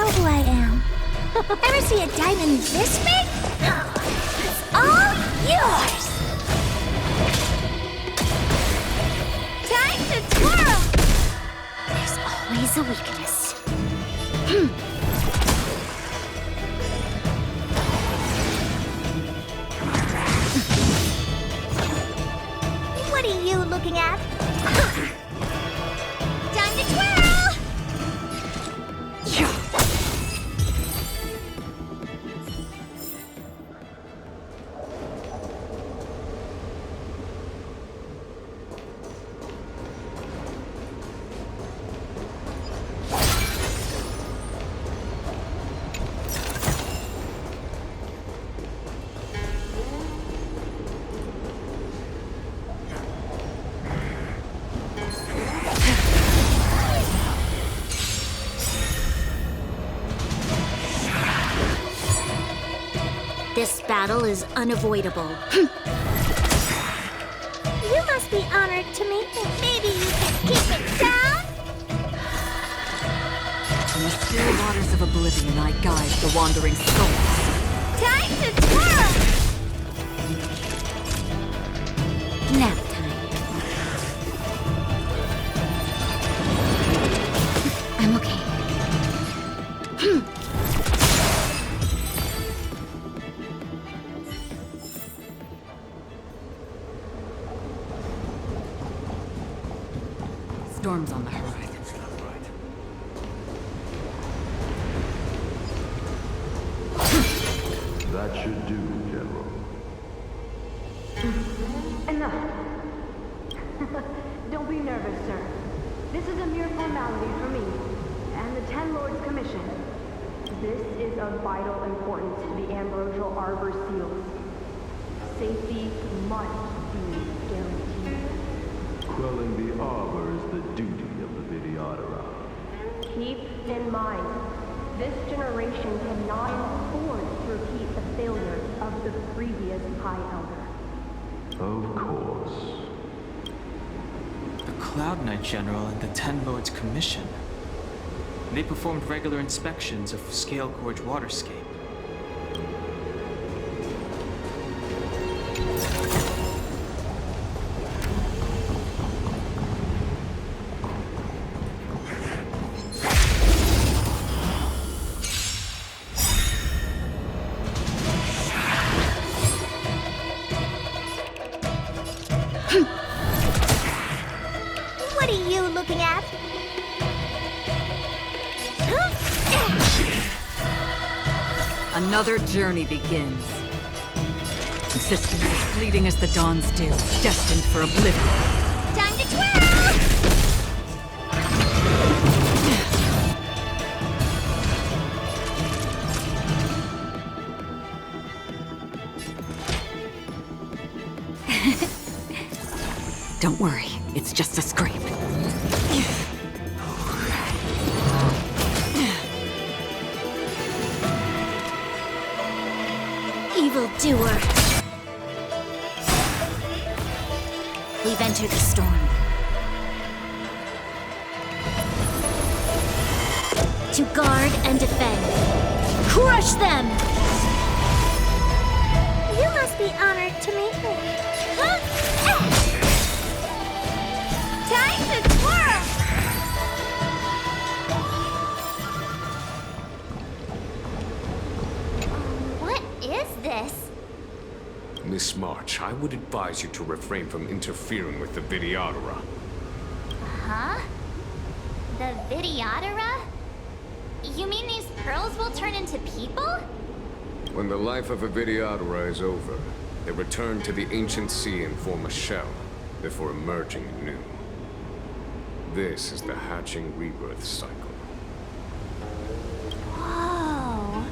know who I am. Ever see a diamond this big? It's all yours! Time to twirl! There's always a weakness. What are you looking at? Time to twirl! This battle is unavoidable. You must be honored to me. Maybe you can keep it down? In the still waters of oblivion, I guide the wandering souls. Time to twirl! Nap time. I'm okay. Storms on the horizon. That should do, General. Enough. Don't be nervous, sir. This is a mere formality for me and the Ten Lords Commission. This is of vital importance to the Ambrosial Arbor seals. Safety must be guaranteed. Quelling the Arbor is the duty of the Videodara. Keep in mind, this generation cannot afford to repeat the failures of the previous High Elder. Of course. The Cloud Knight General and the Ten Lords Commission. They performed regular inspections of Scale Gorge waterscape. What are you looking at? Another journey begins. Systems as fleeting as the dawn's dew, destined for oblivion. Time to twirl! Don't worry, it's just a scrape. Evildoer. We've entered the storm. To guard and defend. Crush them! You must be honored to meet me. Time to twirl! What is this? Miss March, I would advise you to refrain from interfering with the Videodara. Huh? The Videodara? You mean these pearls will turn into people? When the life of a Videodara is over, they return to the ancient sea and form a shell, before emerging anew. This is the hatching rebirth cycle. Whoa.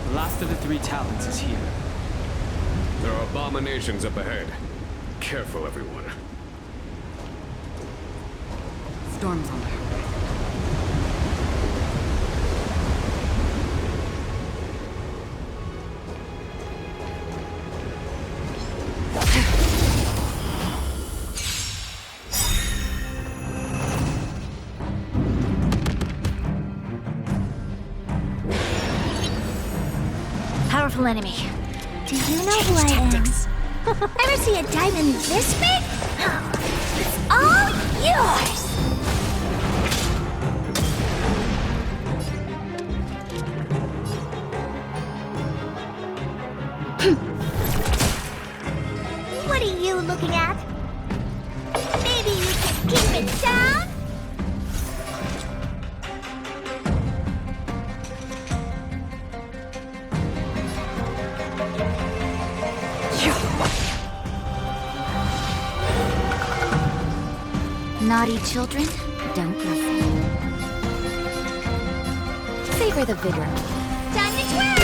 The last of the three talents is here. There are abominations up ahead. Careful, everyone. Storms on the horizon. powerful enemy. Do you know who I am? Ever see a diamond this big? It's all yours! What are you looking at? Maybe you can keep it down? Naughty children, don't listen. Savor the vigor. Time to twirl!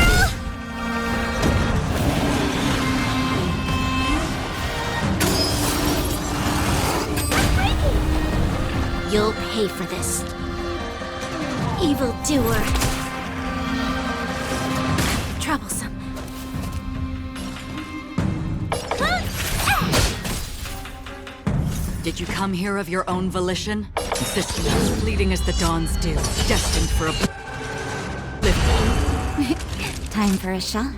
You'll pay for this. Evildoer. Troublesome. Did you come here of your own volition? Insisting as fleeting as the dawn's dew, destined for oblivion. Time for a shot.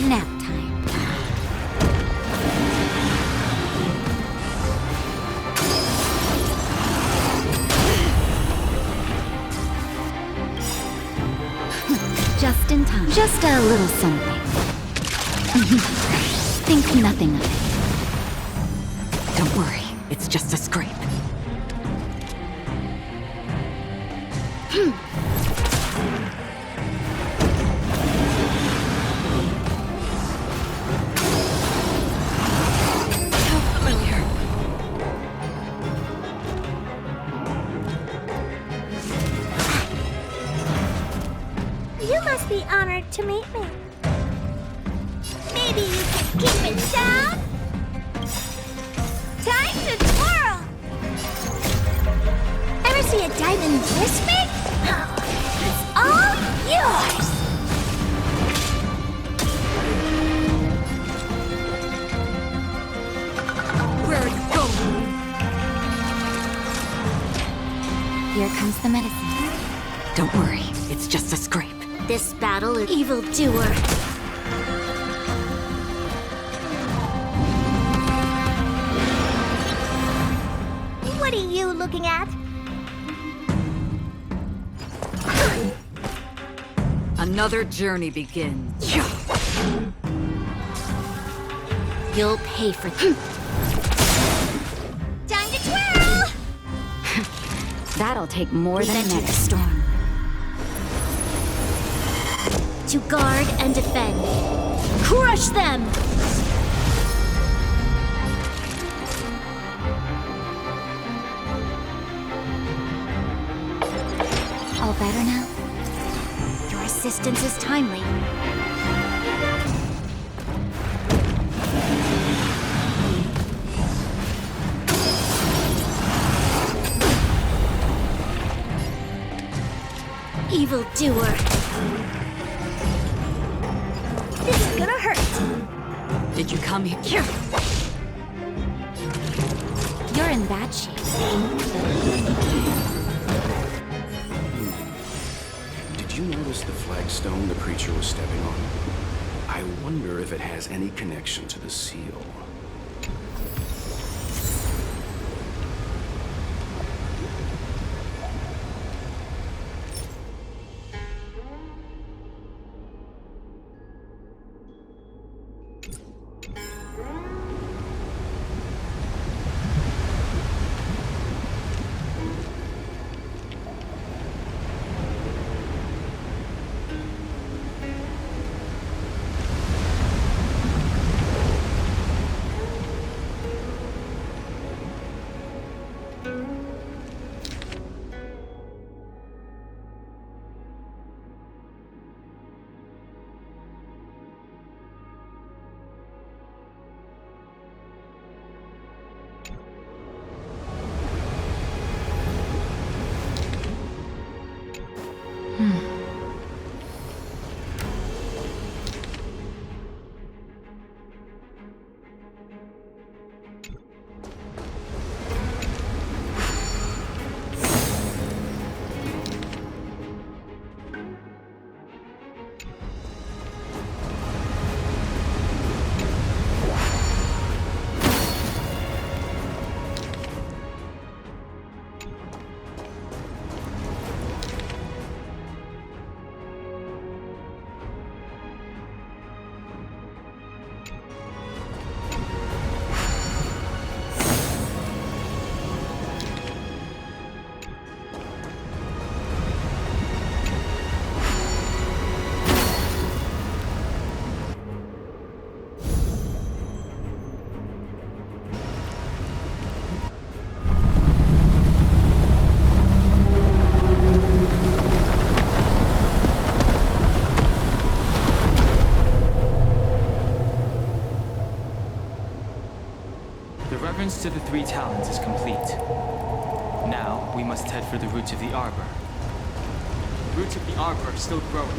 Nap time. Just in time. Just a little something. Think nothing of it. Don't worry, it's just a scrape. How familiar. You must be honored to meet me. Maybe you can keep it down? Time to twirl! Ever see a diamond this big? It's all yours! Where are you going? Here comes the medicine. Don't worry, it's just a scrape. This battle is evildoer. What are you looking at? Another journey begins. You'll pay for this. Time to twirl! That'll take more than a minute. Storm. To guard and defend. Crush them! All better now? Your assistance is timely. Evildoer. This is gonna hurt. Did you come here? You're in bad shape. Did you notice the flagstone the creature was stepping on? I wonder if it has any connection to the seal. Reverence to the Three Talons is complete. Now, we must head for the roots of the arbor. The roots of the arbor are still growing.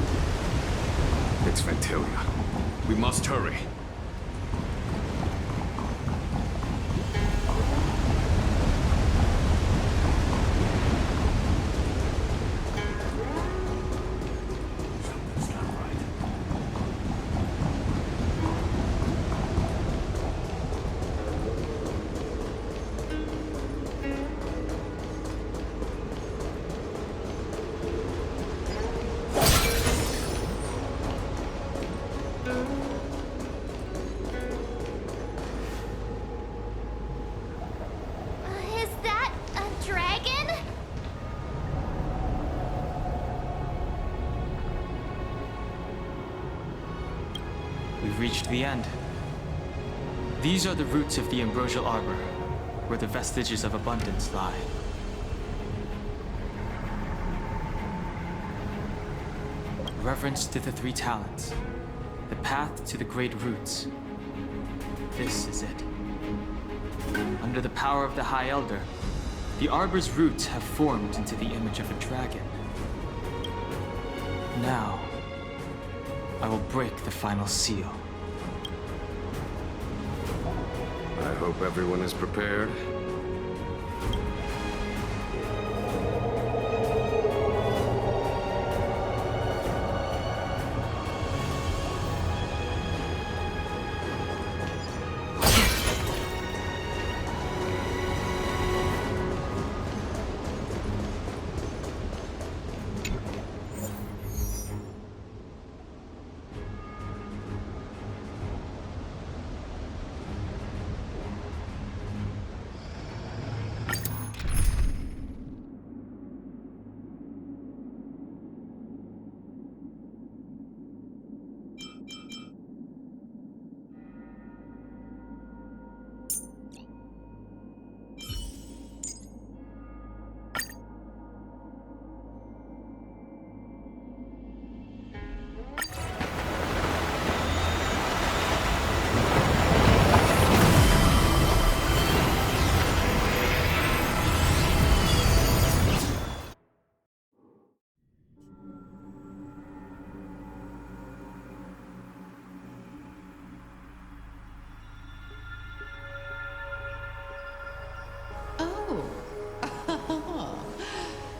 It's Ventilia. We must hurry. Is that a dragon? We've reached the end. These are the roots of the ambrosial arbor, where the vestiges of abundance lie. Reverence to the Three Talons, the path to the great roots. This is it. Under the power of the High Elder, the arbor's roots have formed into the image of a dragon. Now, I will break the final seal. I hope everyone is prepared.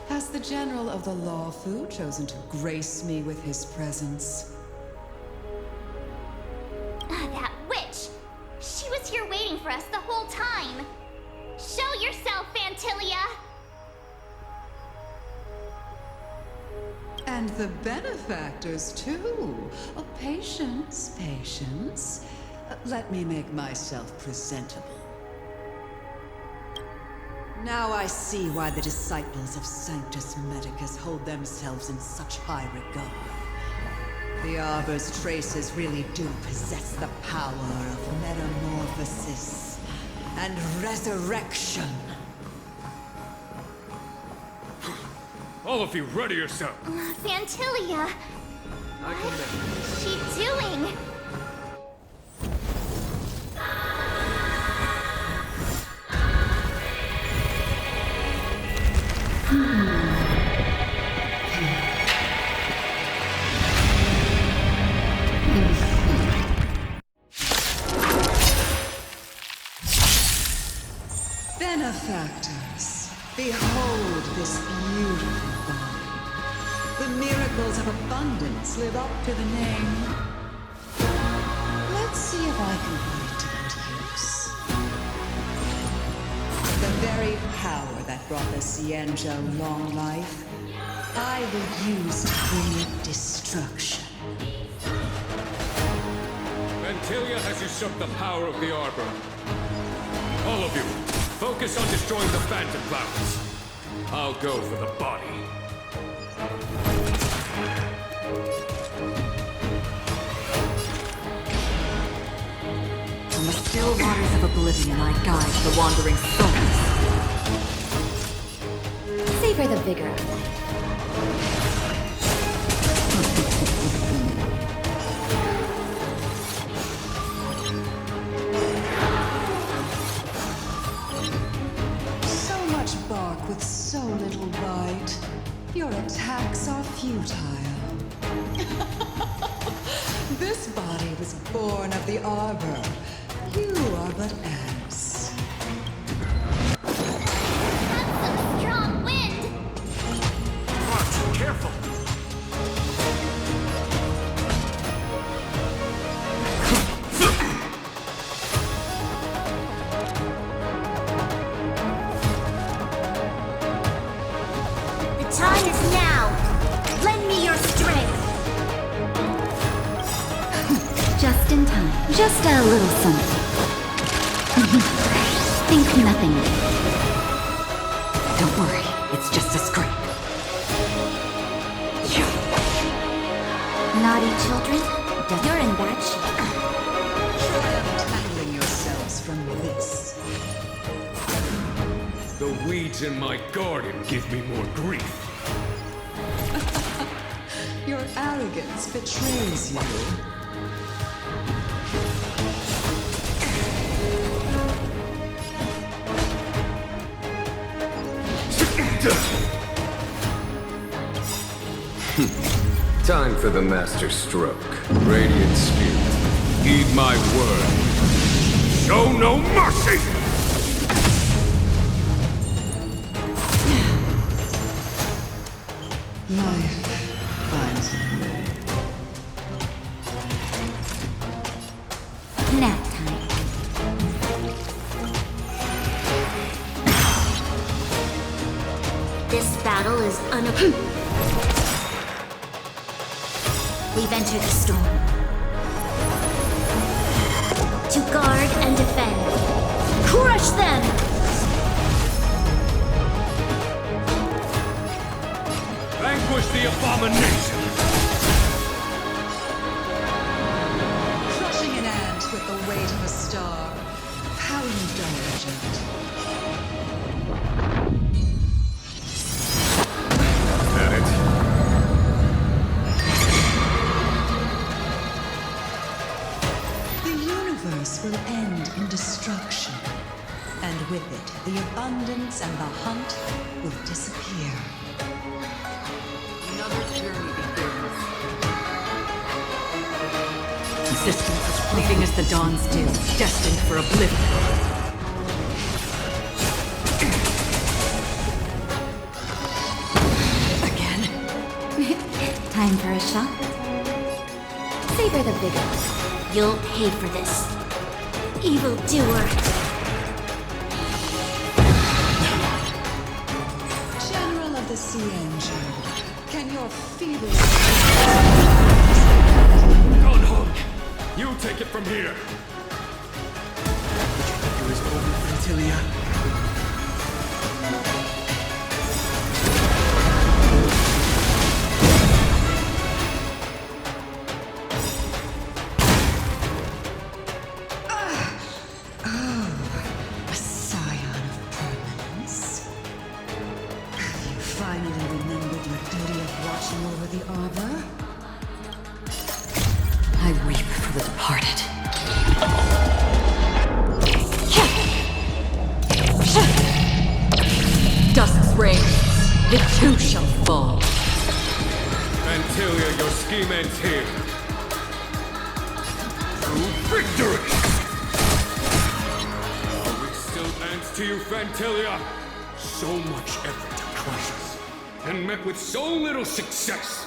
Has the General of the Lawfu chosen to grace me with his presence? That witch! She was here waiting for us the whole time! Show yourself, Fantilia! And the benefactors, too. Oh, patience, patience. Let me make myself presentable. Now I see why the disciples of Sanctus Medicus hold themselves in such high regard. The Arbor's traces really do possess the power of metamorphosis and resurrection. All of you, ready yourself! Fantilia! What is she doing? Benefactors, behold this beautiful body. The miracles of abundance live up to the name. Let's see if I can put it to good use. The very power that brought the Xianzhou long life, I will use to bring it destruction. Ventilia has usurped the power of the Arbor. All of you, focus on destroying the Phantom Flowers. I'll go for the body. From the still waters of oblivion, I guide the wandering souls. Savor the vigor of life. This body was born of the Arbor. You are but ants. That's some strong wind! Watch, careful! The time is now. Lend me your strength. Just in time. Just a little something. Think nothing of it. Don't worry, it's just a scrape. Naughty children, you're in bad shape. Try untangling yourselves from this. The weeds in my garden give me more grief. Your arrogance betrays you. Time for the master stroke. Radiant spirit, heed my word. Show no mercy! Life finds a way. Nap time. This battle is We've entered the storm. To guard and defend. Crush them! Vanquish the abomination! Crushing an ant with the weight of a star. How indulgent. That it? The universe will end in destruction. And with it, the abundance and the hunt will disappear. Another journey begins. Existence is fleeting as the dawn's dew, destined for oblivion. Time for a shot. Savor the vigor. You'll pay for this. Evildoer. General of the Sea Angel, can your feeble... Gone home! You take it from here! It was over, Fantilia. A scion of permanence. Have you finally remembered your duty of watching over the Arbor? I weep for the departed. Dusk's reign, the two shall fall. Fantilia, your scheme ends here. Through victory! Are we still ants to you, Fantilia? So much effort to crush us, and met with so little success.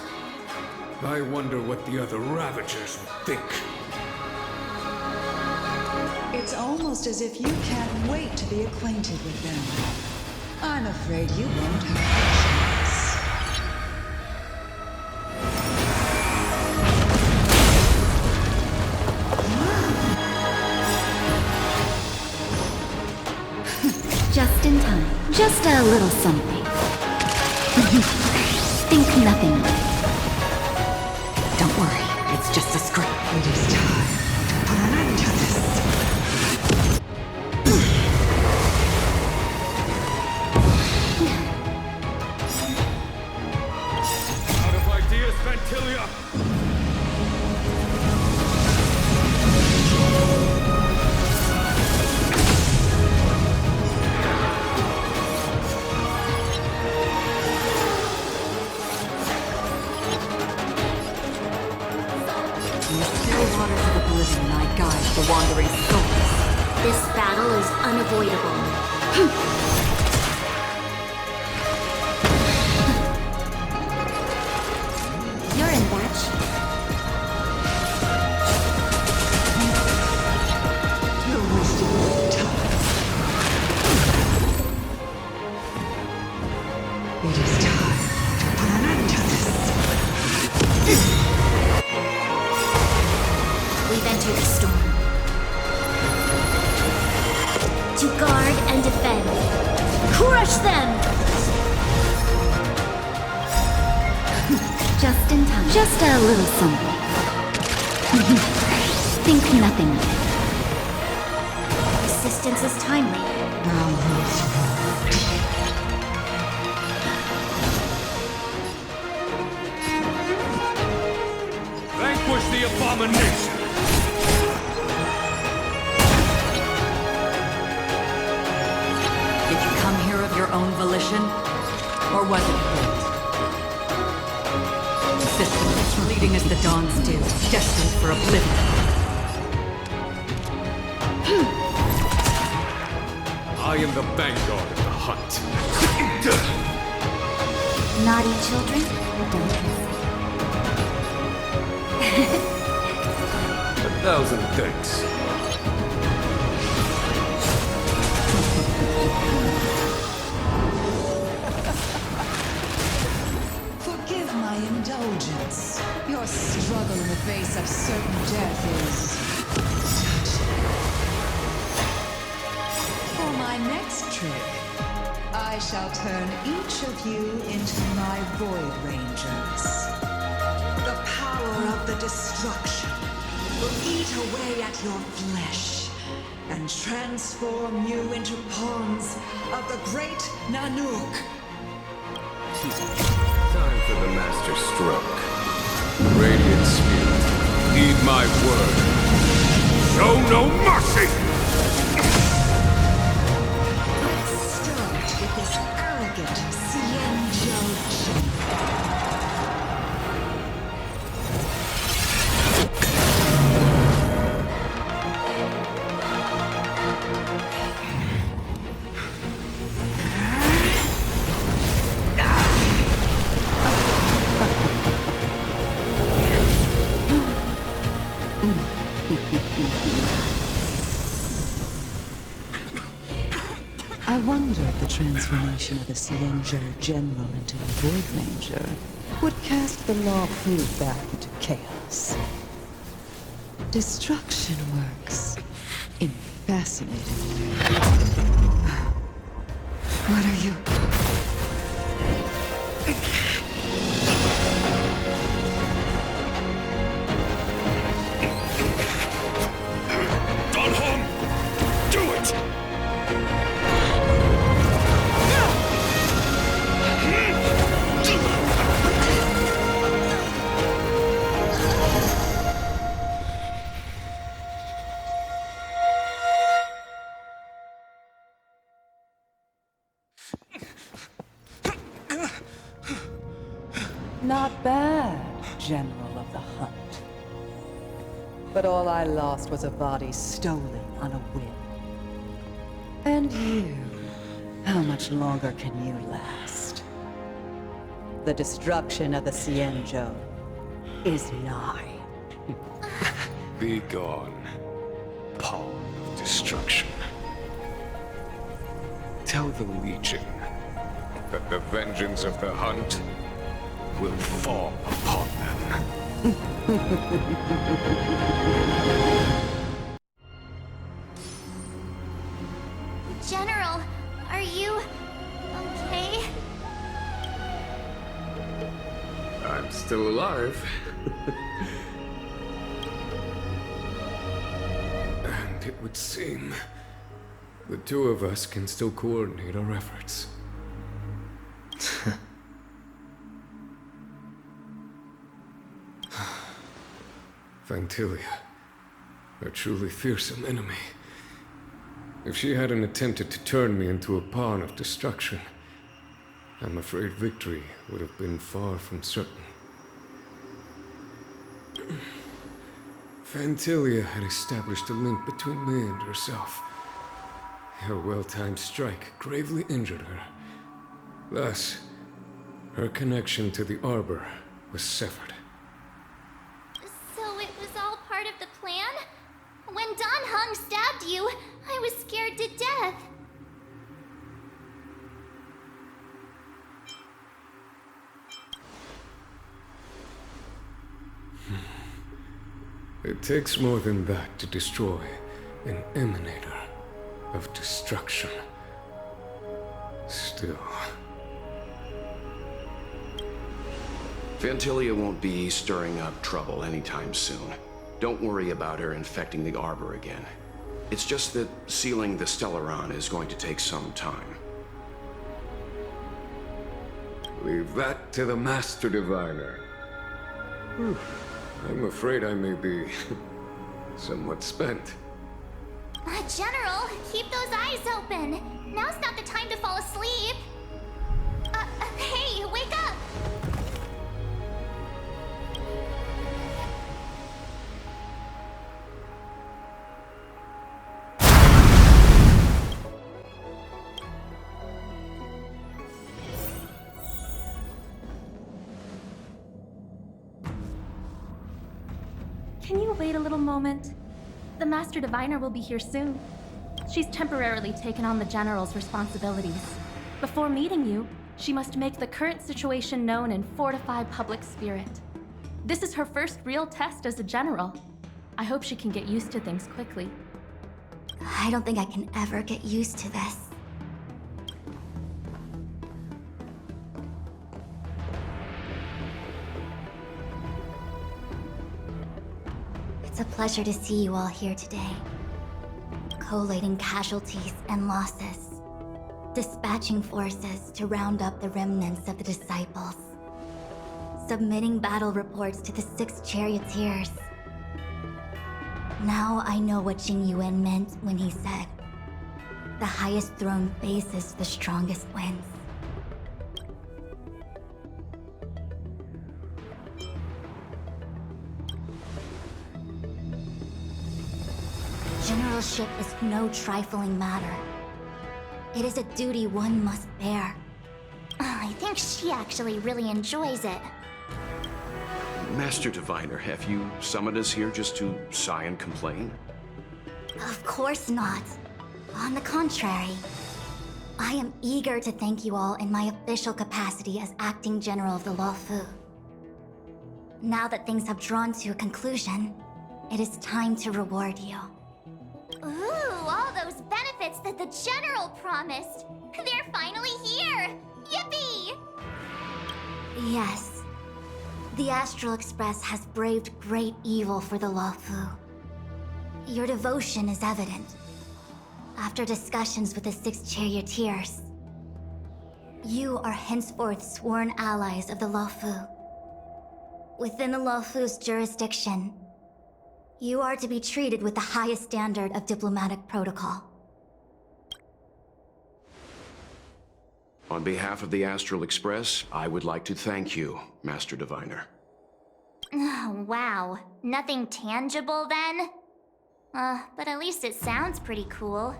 I wonder what the other Ravagers would think. It's almost as if you can't wait to be acquainted with them. I'm afraid you won't have a chance. Just in time. Just a little something. Think nothing of it. Don't worry, it's just a scrape. It is time to put an end to this. Out of ideas, Fantilia! In the still waters of oblivion, I guide the wandering souls. This battle is unavoidable. You're in batch. You're wasting your time. It is time to put an end to this. We've entered the storm. To guard and defend. Crush them! Just in time. Just a little something. Think nothing of it. Assistance is timely. Now who's Vanquish the abomination! Did you come here of your own volition? Or was it fate? Systems fleeting as the dawns do, destined for oblivion. I am the vanguard of the hunt. Naughty children, don't hesitate. 1,000 thanks. Forgive my indulgence. Your struggle in the face of certain death is touching. For my next trick, I shall turn each of you into my Void Rangers. The power of the destruction will eat away at your flesh and transform you into pawns of the great Nanook. Time for the master stroke. Radiant Spirit, heed my word. Show no mercy! Let's start with this arrogant Cienjo Jin. I wonder if the transformation of a Cienjo General into a Void Ranger would cast the law proof back into chaos. Destruction works in fascinating ways. What are you? Donham! Do it! Not bad, General of the Hunt. But all I lost was a body stolen on a whim. And you, how much longer can you last? The destruction of the Cienjo is nigh. Be gone, power of destruction. Tell the Legion that the vengeance of the hunt will fall upon them. General, are you okay? I'm still alive. And it would seem the two of us can still coordinate our efforts. Vantilia, a truly fearsome enemy. If she hadn't attempted to turn me into a pawn of destruction, I'm afraid victory would have been far from certain. Fantilia had established a link between me and herself. Her well-timed strike gravely injured her. Thus, her connection to the Arbor was severed. So it was all part of the plan? When Dan Heng stabbed you, I was scared to death. It takes more than that to destroy an emanator of destruction. Still. Fantilia won't be stirring up trouble anytime soon. Don't worry about her infecting the Arbor again. It's just that sealing the Stellaron is going to take some time. Leave that to the Master Diviner. I'm afraid I may be somewhat spent. General, keep those eyes open. Now's not the time to fall asleep. Hey, wake up! Can you wait a little moment? The Master Diviner will be here soon. She's temporarily taken on the General's responsibilities. Before meeting you, she must make the current situation known and fortify public spirit. This is her first real test as a General. I hope she can get used to things quickly. I don't think I can ever get used to this. It's a pleasure to see you all here today. Collating casualties and losses. Dispatching forces to round up the remnants of the disciples. Submitting battle reports to the 6 charioteers. Now I know what Jing Yuan meant when he said, "The highest throne faces the strongest wins." Generalship is no trifling matter. It is a duty one must bear. I think she actually really enjoys it. Master Diviner, have you summoned us here just to sigh and complain? Of course not. On the contrary, I am eager to thank you all in my official capacity as acting general of the Luofu. Now that things have drawn to a conclusion, it is time to reward you. Ooh, all those benefits that the General promised. They're finally here! Yippee! Yes. The Astral Express has braved great evil for the Luofu. Your devotion is evident. After discussions with the 6 charioteers, you are henceforth sworn allies of the Luofu. Within the Luofu's jurisdiction, you are to be treated with the highest standard of diplomatic protocol. On behalf of the Astral Express, I would like to thank you, Master Diviner. Wow. Nothing tangible then? But at least it sounds pretty cool.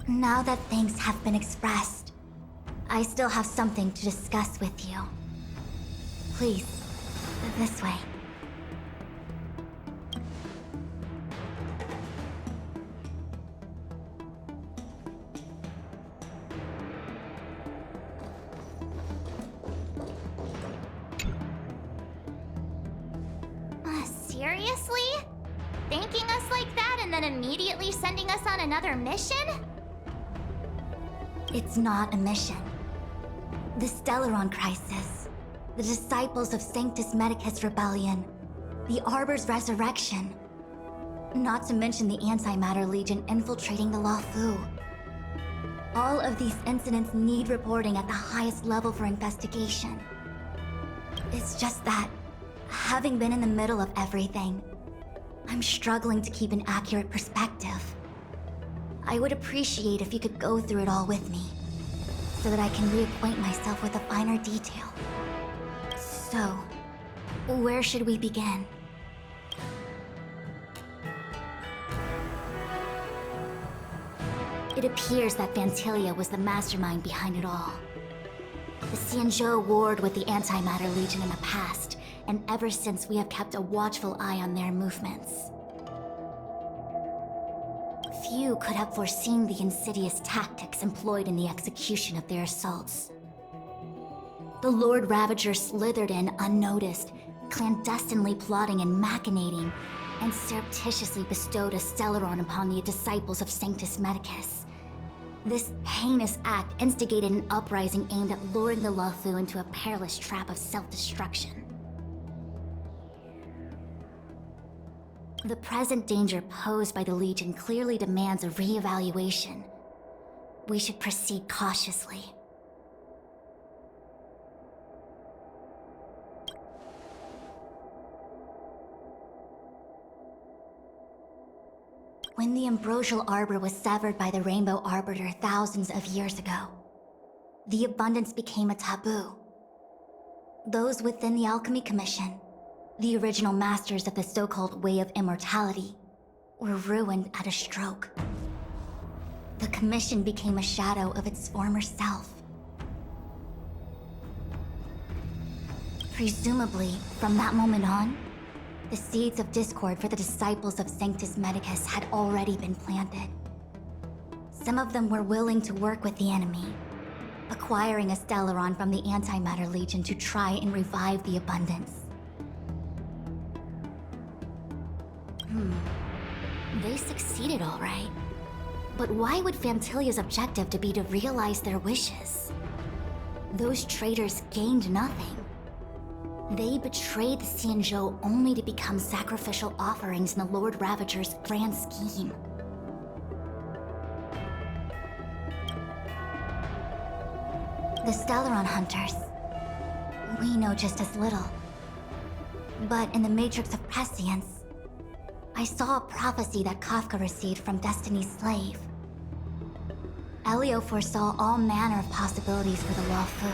Now that things have been expressed, I still have something to discuss with you. Please, this way. Seriously? Thanking us like that and then immediately sending us on another mission? It's not a mission. The Stellaron Crisis, the Disciples of Sanctus Medicus Rebellion, the Arbor's resurrection, not to mention the Antimatter Legion infiltrating the Luofu. All of these incidents need reporting at the highest level for investigation. It's just that, having been in the middle of everything, I'm struggling to keep an accurate perspective. I would appreciate if you could go through it all with me, so that I can reacquaint myself with a finer detail. So, where should we begin? It appears that Vantilia was the mastermind behind it all. The Xianzhou warred with the Antimatter Legion in the past, and ever since we have kept a watchful eye on their movements. Few could have foreseen the insidious tactics employed in the execution of their assaults. The Lord Ravager slithered in unnoticed, clandestinely plotting and machinating, and surreptitiously bestowed a Stellaron upon the disciples of Sanctus Medicus. This heinous act instigated an uprising aimed at luring the Luofu into a perilous trap of self-destruction. The present danger posed by the Legion clearly demands a re-evaluation. We should proceed cautiously. When the Ambrosial Arbor was severed by the Rainbow Arbiter thousands of years ago, the abundance became a taboo. Those within the Alchemy Commission, the original masters of the so-called Way of Immortality, were ruined at a stroke. The Commission became a shadow of its former self. Presumably, from that moment on, the seeds of discord for the disciples of Sanctus Medicus had already been planted. Some of them were willing to work with the enemy, acquiring a Stellaron from the Antimatter Legion to try and revive the abundance. They succeeded all right. But why would Fantilia's objective to be to realize their wishes? Those traitors gained nothing. They betrayed the Xianzhou only to become sacrificial offerings in the Lord Ravager's grand scheme. The Stellaron Hunters. We know just as little. But in the Matrix of Prescience, I saw a prophecy that Kafka received from Destiny's slave. Elio foresaw all manner of possibilities for the Luofu.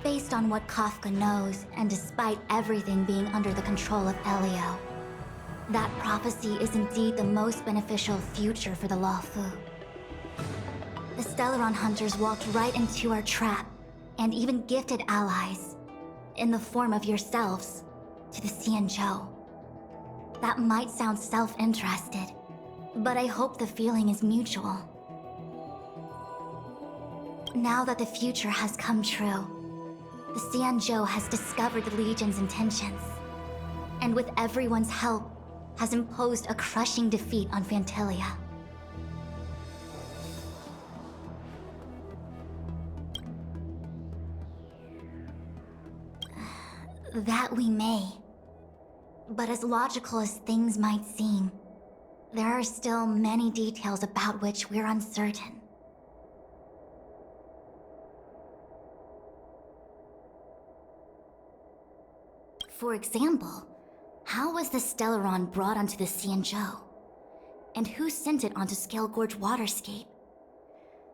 Based on what Kafka knows, and despite everything being under the control of Elio, that prophecy is indeed the most beneficial future for the Luofu. The Stellaron Hunters walked right into our trap, and even gifted allies, in the form of yourselves, to the Xianzhou. That might sound self-interested, but I hope the feeling is mutual. Now that the future has come true, the Xianzhou has discovered the Legion's intentions, and with everyone's help, has imposed a crushing defeat on Fantilia. That we may. But as logical as things might seem, there are still many details about which we're uncertain. For example, how was the Stellaron brought onto the Xianzhou? And who sent it onto Scale Gorge Waterscape?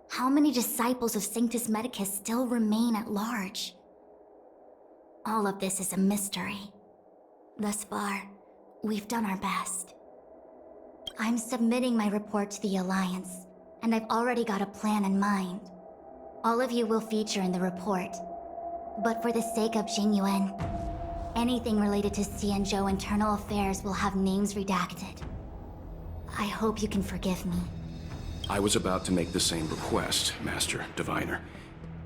How many disciples of Sanctus Medicus still remain at large? All of this is a mystery. Thus far, we've done our best. I'm submitting my report to the Alliance, and I've already got a plan in mind. All of you will feature in the report. But for the sake of Jingyuan, anything related to Xianzhou internal affairs will have names redacted. I hope you can forgive me. I was about to make the same request, Master Diviner.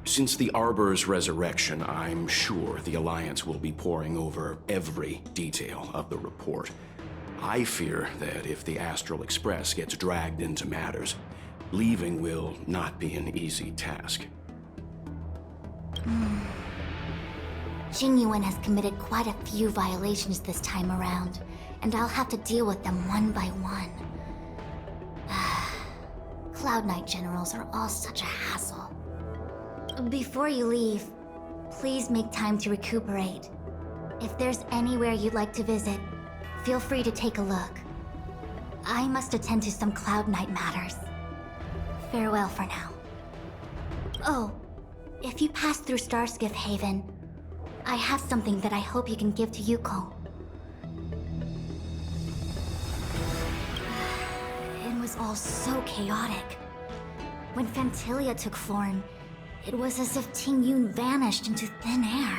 Since the Arbor's resurrection, I'm sure the Alliance will be poring over every detail of the report. I fear that if the Astral Express gets dragged into matters, leaving will not be an easy task. Jingyuan has committed quite a few violations this time around, and I'll have to deal with them one by one. Cloud Knight generals are all such a hassle. Before you leave, please make time to recuperate. If there's anywhere you'd like to visit, feel free to take a look. I must attend to some Cloud Knight matters. Farewell for now. Oh, if you pass through Starskiff Haven, I have something that I hope you can give to Yuko. was all so chaotic. When Fantilia took form, it was as if Ting Yun vanished into thin air.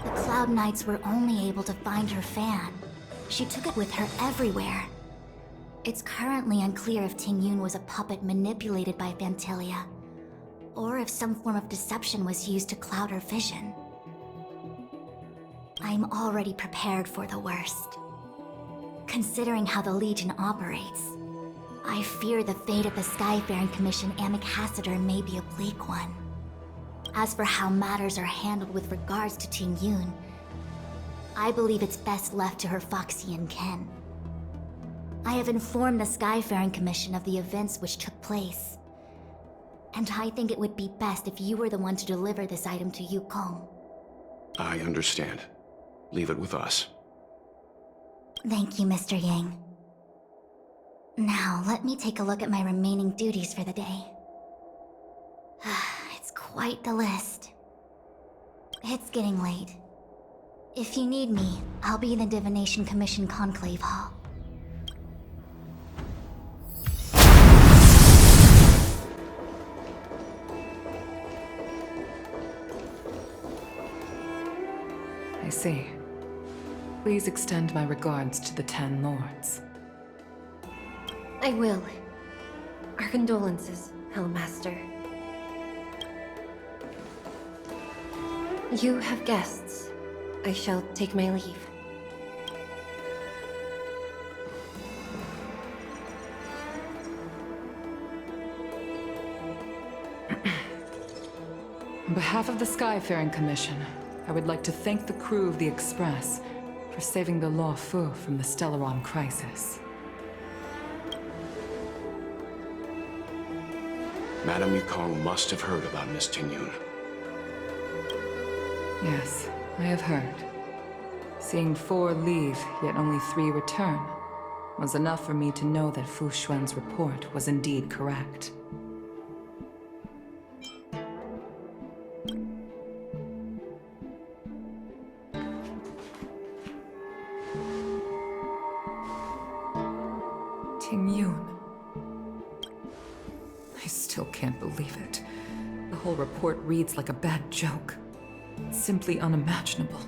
The Cloud Knights were only able to find her fan. She took it with her everywhere. It's currently unclear if Ting Yun was a puppet manipulated by Fantilia, or if some form of deception was used to cloud her vision. I'm already prepared for the worst. Considering how the Legion operates, I fear the fate of the Skyfaring Commission Ambassador may be a bleak one. As for how matters are handled with regards to Ting Yun, I believe it's best left to her Foxian kin. I have informed the Skyfaring Commission of the events which took place, and I think it would be best if you were the one to deliver this item to Yukong. I understand. Leave it with us. Thank you, Mr. Yang. Now, let me take a look at my remaining duties for the day. It's quite the list. It's getting late. If you need me, I'll be in the Divination Commission Conclave Hall. I see. Please extend my regards to the 10 Lords. I will. Our condolences, Hellmaster. You have guests. I shall take my leave. On behalf of the Skyfaring Commission, I would like to thank the crew of the Express for saving the Law Fu from the Stellaron crisis. Madame Yukong must have heard about Miss Ting Yun. Yes, I have heard. Seeing 4 leave, yet only 3 return, was enough for me to know that Fu Xuan's report was indeed correct. Ting Yun. I still can't believe it. The whole report reads like a bad joke. It's simply unimaginable.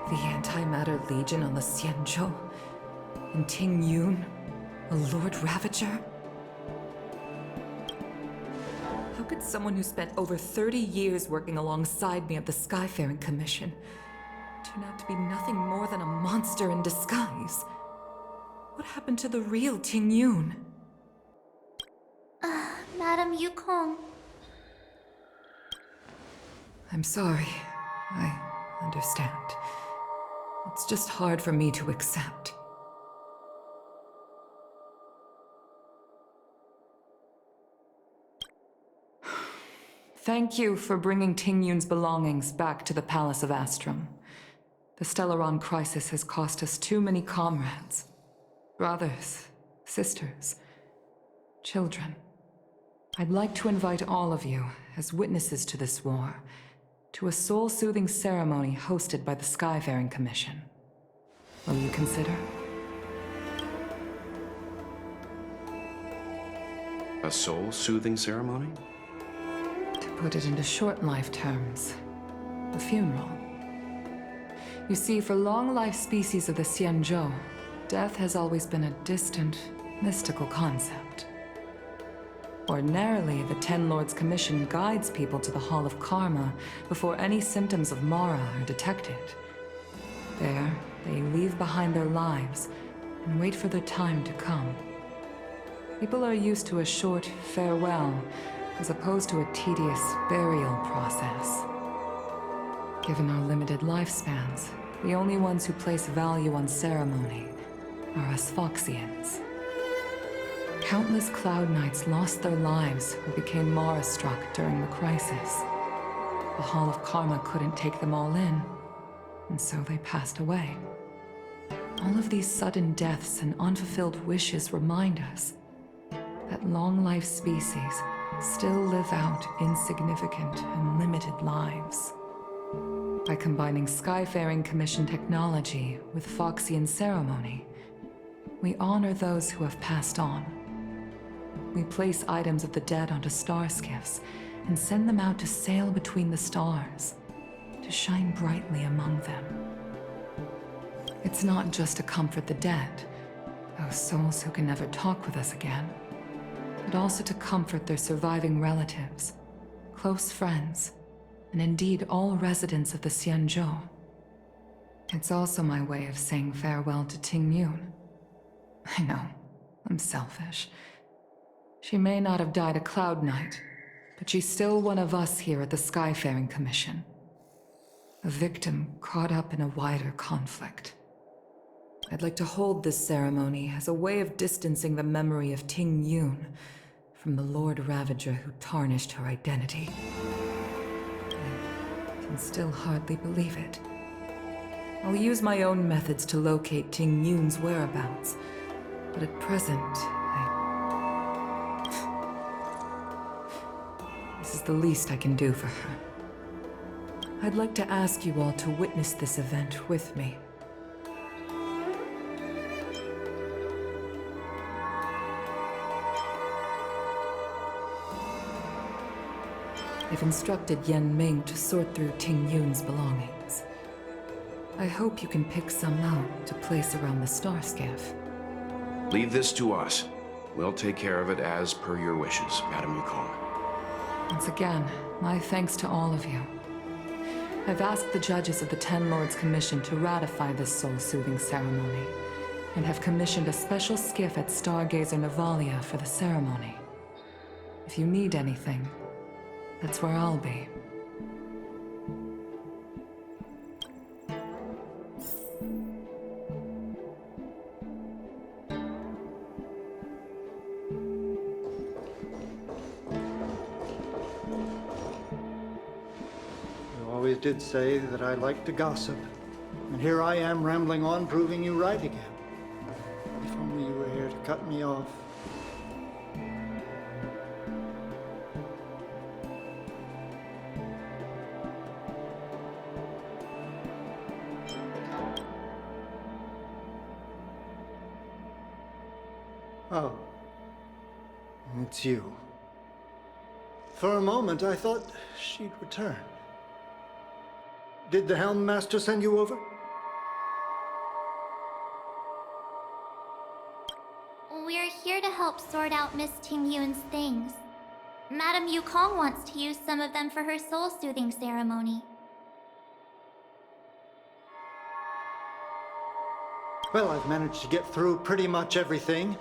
The Antimatter Legion on the Xianzhou, and Ting Yun, a Lord Ravager? How could someone who spent over 30 years working alongside me at the Skyfaring Commission turn out to be nothing more than a monster in disguise? What happened to the real Ting Yun? Madam Yukong. I'm sorry. I understand. It's just hard for me to accept. Thank you for bringing Ting Yun's belongings back to the Palace of Astrum. The Stellaron crisis has cost us too many comrades. Brothers, sisters, children. I'd like to invite all of you, as witnesses to this war, to a soul-soothing ceremony hosted by the Skyfaring Commission. Will you consider? A soul-soothing ceremony? To put it into short life terms, a funeral. You see, for long-life species of the Xianzhou, death has always been a distant, mystical concept. Ordinarily, the 10 Lords Commission guides people to the Hall of Karma before any symptoms of Mara are detected. There, they leave behind their lives and wait for their time to come. People are used to a short farewell as opposed to a tedious burial process. Given our limited lifespans, the only ones who place value on ceremony are us Foxians. Countless Cloud Knights lost their lives or became Mara-struck during the crisis. The Hall of Karma couldn't take them all in, and so they passed away. All of these sudden deaths and unfulfilled wishes remind us that long-life species still live out insignificant and limited lives. By combining Skyfaring Commission technology with Foxian ceremony, we honor those who have passed on. We place items of the dead onto star skiffs and send them out to sail between the stars, to shine brightly among them. It's not just to comfort the dead, those souls who can never talk with us again, but also to comfort their surviving relatives, close friends, and indeed all residents of the Xianzhou. It's also my way of saying farewell to Ting Yun. I know, I'm selfish. She may not have died a Cloud Knight, but she's still one of us here at the Skyfaring Commission. A victim caught up in a wider conflict. I'd like to hold this ceremony as a way of distancing the memory of Ting Yun from the Lord Ravager who tarnished her identity. I can still hardly believe it. I'll use my own methods to locate Ting Yun's whereabouts, but at present, this is the least I can do for her. I'd like to ask you all to witness this event with me. I've instructed Yan Ming to sort through Ting Yun's belongings. I hope you can pick some out to place around the star skiff. Leave this to us. We'll take care of it as per your wishes, Madame Yukong. Once again, my thanks to all of you. I've asked the judges of the Ten Lords Commission to ratify this soul-soothing ceremony, and have commissioned a special skiff at Stargazer Navalia for the ceremony. If you need anything, that's where I'll be. You always did say that I like to gossip. And here I am rambling on, proving you right again. If only you were here to cut me off. Oh. It's you. For a moment, I thought she'd returned. Did the Helm Master send you over? We're here to help sort out Miss Ting Yun's things. Madame Yukong wants to use some of them for her soul-soothing ceremony. Well, I've managed to get through pretty much everything.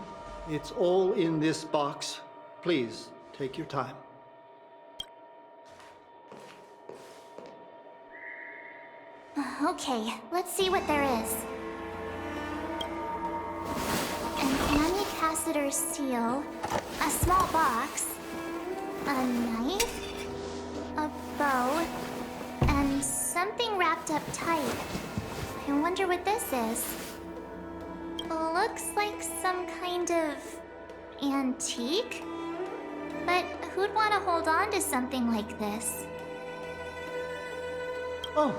It's all in this box. Please, take your time. Okay, let's see what there is. An Anicassator seal, a small box, a knife, a bow, and something wrapped up tight. I wonder what this is. Looks like some kind of antique? But who'd want to hold on to something like this? Oh,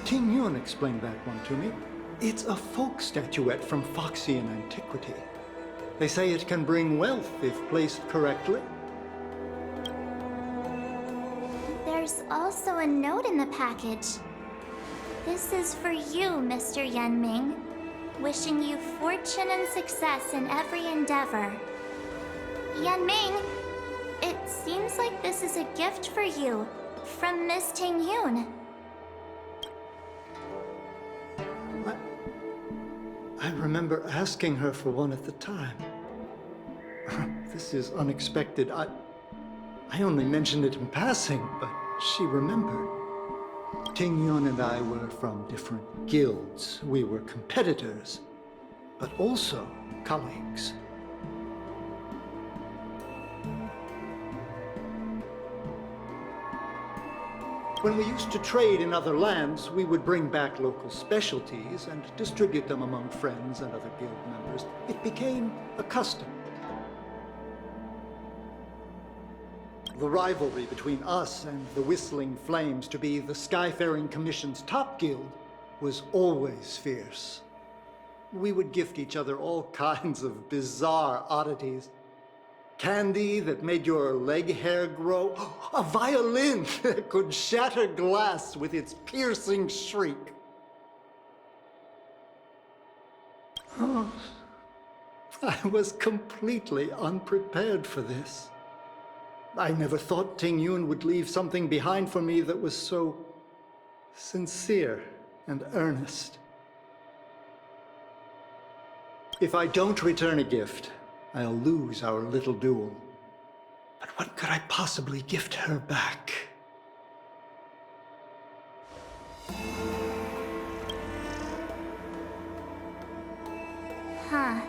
Ting Yun explained that one to me. It's a folk statuette from Foxian antiquity. They say it can bring wealth if placed correctly. There's also a note in the package. This is for you, Mr. Yan Ming. Wishing you fortune and success in every endeavor. Yan Ming, it seems like this is a gift for you from Miss Ting Yun. I remember asking her for one at the time. This is unexpected. I only mentioned it in passing, but she remembered. Ting Yun and I were from different guilds. We were competitors, but also colleagues. When we used to trade in other lands, we would bring back local specialties and distribute them among friends and other guild members. It became a custom. the rivalry between us and the Whistling Flames to be the Skyfaring Commission's top guild was always fierce. We would gift each other all kinds of bizarre oddities. Candy that made your leg hair grow. A violin that could shatter glass with its piercing shriek. Oh, I was completely unprepared for this. I never thought Ting Yun would leave something behind for me that was so sincere and earnest. If I don't return a gift, I'll lose our little duel. But what could I possibly gift her back? Huh.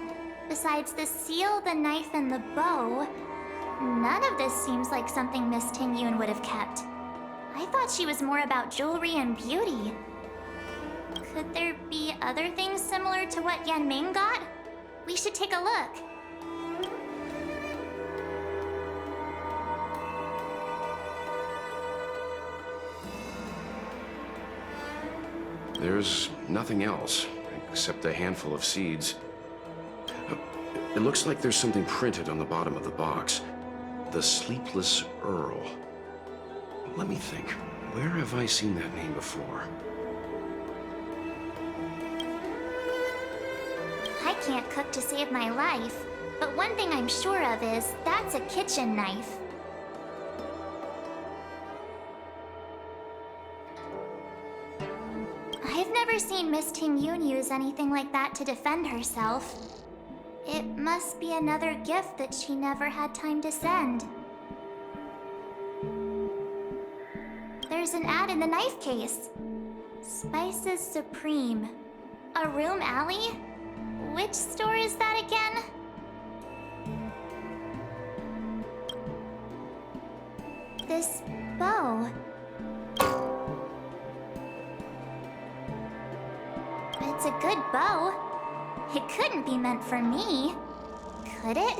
Besides the seal, the knife, and the bow, none of this seems like something Miss Ting Yun would have kept. I thought she was more about jewelry and beauty. Could there be other things similar to what Yan Ming got? We should take a look. There's nothing else, except a handful of seeds. It looks like there's something printed on the bottom of the box. The Sleepless Earl. Let me think. Where have I seen that name before? I can't cook to save my life, but one thing I'm sure of is that's a kitchen knife. I've never seen Miss Ting Yun use anything like that to defend herself. It must be another gift that she never had time to send. There's an ad in the knife case. Spices Supreme. A room alley? Which store is that again? This bow. It's a good bow. It couldn't be meant for me, could it?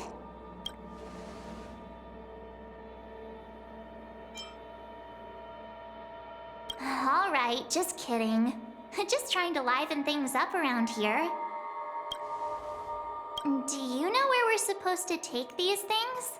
All right, just kidding. Just trying to liven things up around here. Do you know where we're supposed to take these things?